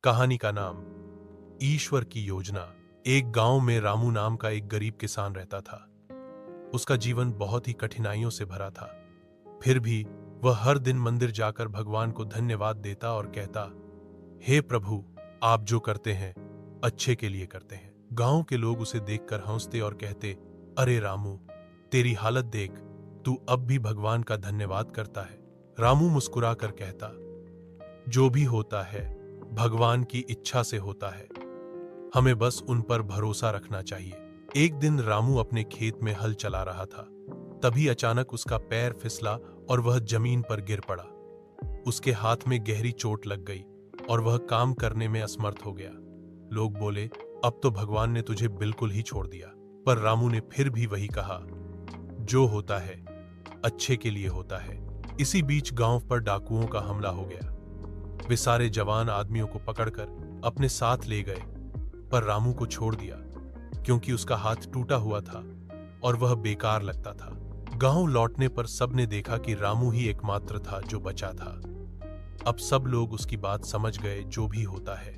कहानी का नाम ईश्वर की योजना। एक गांव में रामू नाम का एक गरीब किसान रहता था। उसका जीवन बहुत ही कठिनाइयों से भरा था। फिर भी वह हर दिन मंदिर जाकर भगवान को धन्यवाद देता और कहता, हे प्रभु, आप जो करते हैं अच्छे के लिए करते हैं। गांव के लोग उसे देखकर हंसते और कहते, अरे रामू, तेरी हालत देख, तू अब भी भगवान का धन्यवाद करता है। रामू मुस्कुराकर कहता, जो भी होता है भगवान की इच्छा से होता है, हमें बस उन पर भरोसा रखना चाहिए। एक दिन रामू अपने खेत में हल चला रहा था। तभी अचानक उसका पैर फिसला और वह जमीन पर गिर पड़ा। उसके हाथ में गहरी चोट लग गई और वह काम करने में असमर्थ हो गया। लोग बोले, अब तो भगवान ने तुझे बिल्कुल ही छोड़ दिया। पर रामू ने फिर भी वही कहा, जो होता है अच्छे के लिए होता है। इसी बीच गांव पर डाकुओं का हमला हो गया। वे सारे जवान आदमियों को पकड़कर अपने साथ ले गए, पर रामू को छोड़ दिया क्योंकि उसका हाथ टूटा हुआ था और वह बेकार लगता था। गांव लौटने पर सबने देखा कि रामू ही एकमात्र था जो बचा था। अब सब लोग उसकी बात समझ गए। जो भी होता है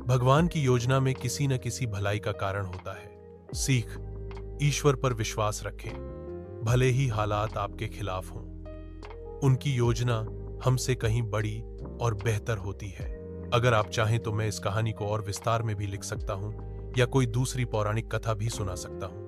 भगवान की योजना में किसी न किसी भलाई का कारण होता है। सीख, ईश्वर पर विश्वास रखें, भले ही हालात आपके खिलाफ हों। उनकी योजना हमसे कहीं बड़ी और बेहतर होती है। अगर आप चाहें तो मैं इस कहानी को और विस्तार में भी लिख सकता हूं या कोई दूसरी पौराणिक कथा भी सुना सकता हूं।